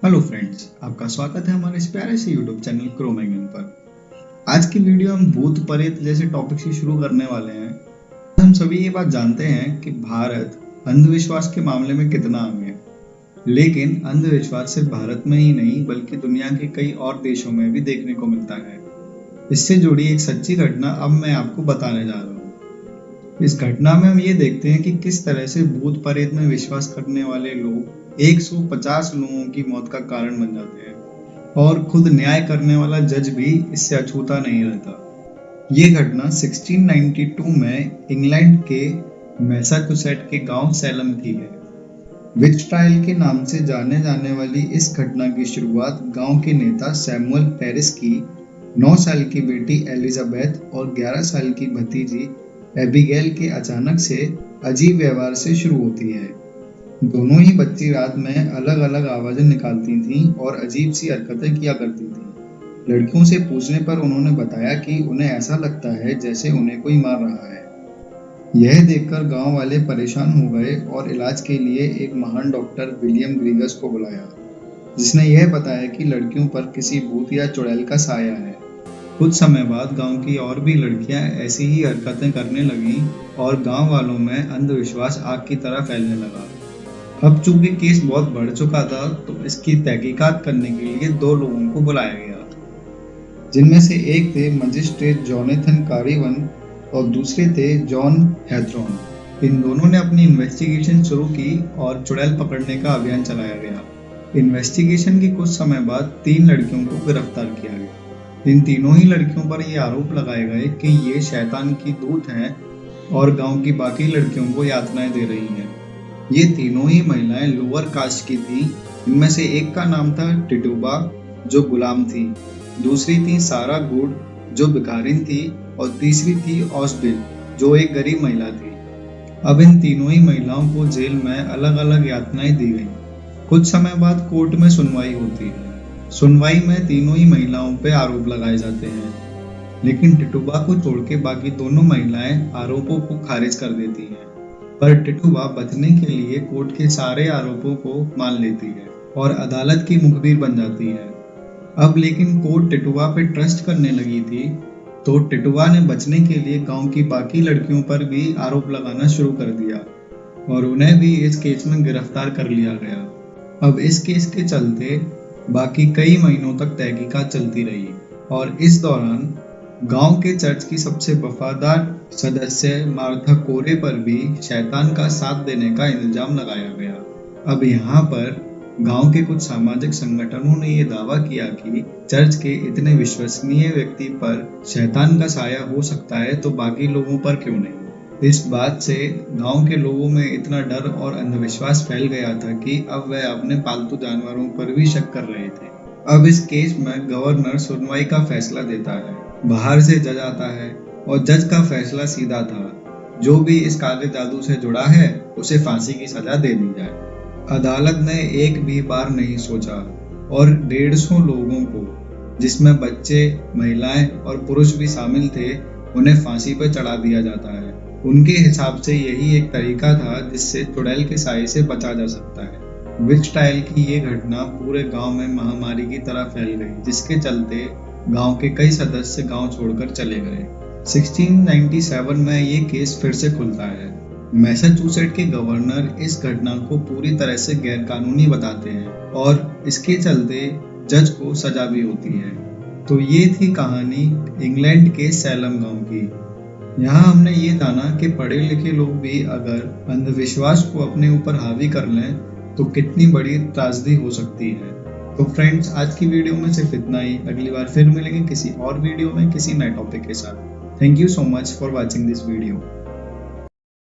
Hello friends, आपका स्वागत है हमारे इस प्यारे से यूट्यूब चैनल क्रोमैगन पर। आज की वीडियो हम भूत प्रेत जैसे टॉपिक से शुरू करने वाले हैं। हम सभी ये बात जानते हैं कि भारत अंधविश्वास के मामले में कितना आगे है, लेकिन अंधविश्वास सिर्फ भारत में ही नहीं बल्कि दुनिया के कई और देशों में भी देखने को मिलता है। इससे जुड़ी एक सच्ची घटना अब मैं आपको बताने जा रहा हूँ। इस घटना में हम ये देखते हैं कि किस तरह से भूत प्रेत में विश्वास करने वाले लोग 150 लोगों की मौत का कारण बन जाते हैं और खुद न्याय करने वाला जज भी इससे अछूता नहीं रहता। ये घटना 1692 में इंग्लैंड के मैसाचुसेट के गांव सैलम की है। विच ट्रायल के नाम से जाने जाने वाली इस घटना की शुरुआत गांव के नेता सैमुअल पेरिस की 9 साल की बेटी एलिजाबेथ और 11 साल की भतीजी एबिगेल के अचानक से अजीब व्यवहार से शुरू होती है। दोनों ही बच्ची रात में अलग अलग आवाजें निकालती थीं और अजीब सी हरकतें किया करती थीं। लड़कियों से पूछने पर उन्होंने बताया कि उन्हें ऐसा लगता है जैसे उन्हें कोई मार रहा है। यह देखकर गांव वाले परेशान हो गए और इलाज के लिए एक महान डॉक्टर विलियम ग्रीगस को बुलाया, जिसने यह बताया कि लड़कियों पर किसी भूत या चुड़ैल का साया है। कुछ समय बाद गांव की और भी लड़कियां ऐसी ही हरकतें करने लगीं और गांव वालों में अंधविश्वास आग की तरह फैलने लगा। अब चूंकि केस बहुत बढ़ चुका था तो इसकी तहकीकात करने के लिए 2 लोगों को बुलाया गया, जिनमें से एक थे मजिस्ट्रेट जोनाथन कारीवन और दूसरे थे जॉन हैथरॉन। इन दोनों ने अपनी इन्वेस्टिगेशन शुरू की और चुड़ैल पकड़ने का अभियान चलाया गया। इन्वेस्टिगेशन के कुछ समय बाद 3 लड़कियों को गिरफ्तार किया गया। इन तीनों ही लड़कियों पर ये आरोप लगाए गए कि ये शैतान की दूत हैं और गांव की बाकी लड़कियों को यातनाएं दे रही हैं। ये तीनों ही महिलाएं लोअर कास्ट की थीं। इनमें से एक का नाम था टिटुबा, जो गुलाम थी, दूसरी थी सारा गुड, जो भिखारिन थी, और तीसरी थी ऑसबिल, जो एक गरीब महिला थी। अब इन तीनों ही महिलाओं को जेल में अलग अलग यातनाएं दी गईं। कुछ समय बाद कोर्ट में सुनवाई होती है। सुनवाई में तीनों ही महिलाओं पर आरोप लगाए जाते हैं, लेकिन टिटुबा को छोड़ के बाकी दोनों महिलाएं आरोपों को खारिज कर देती हैं। पर टिटुबा बचने के लिए कोर्ट के सारे आरोपों को मान लेती है और अदालत की मुखबिर बन जाती है। अब लेकिन कोर्ट टिटुबा पे ट्रस्ट करने लगी थी, तो टिटुबा ने बचने के लिए गांव की बाकी लड़कियों पर भी आरोप लगाना शुरू कर दिया और उन्हें भी इस केस में गिरफ्तार कर लिया गया। अब इस केस के चलते बाकी कई महीनों तक तहकीकात चलती रही और इस दौरान गांव के चर्च की सबसे वफादार सदस्य मार्था कोरे पर भी शैतान का साथ देने का इल्जाम लगाया गया। अब यहाँ पर गांव के कुछ सामाजिक संगठनों ने यह दावा किया कि चर्च के इतने विश्वसनीय व्यक्ति पर शैतान का साया हो सकता है, तो बाकी लोगों पर क्यों नहीं। इस बात से गांव के लोगों में इतना डर और अंधविश्वास फैल गया था कि अब वह अपने पालतू जानवरों पर भी शक कर रहे थे। अब इस केस में गवर्नर सुनवाई का फैसला देता है। बाहर से जज आता है और जज का फैसला सीधा था, जो भी इस काले जादू से जुड़ा है उसे फांसी की सजा दे दी जाए। अदालत ने एक भी बार नहीं सोचा और 150 लोगों को, जिसमें बच्चे, महिलाएं और पुरुष भी शामिल थे, उन्हें फांसी पर चढ़ा दिया जाता है। उनके हिसाब से यही एक तरीका था जिससे चुड़ैल के साए से बचा जा सकता है। विच ट्रायल की ये घटना पूरे गांव में महामारी की तरह फैल गई, जिसके चलते गांव के कई सदस्य गांव छोड़कर चले गए। 1697 में ये केस फिर से खुलता है। मैसाचुसेट के गवर्नर इस घटना को पूरी तरह से गैरकानूनी बताते हैं और इसके चलते जज को सजा भी होती है। तो ये थी कहानी इंग्लैंड के सैलम गांव की। यहाँ हमने ये जाना कि पढ़े लिखे लोग भी अगर अंधविश्वास को अपने ऊपर हावी कर लें तो कितनी बड़ी त्रासदी हो सकती है। तो फ्रेंड्स, आज की वीडियो में सिर्फ इतना ही। अगली बार फिर मिलेंगे किसी और वीडियो में किसी नए टॉपिक के साथ। Thank you so much for watching this video.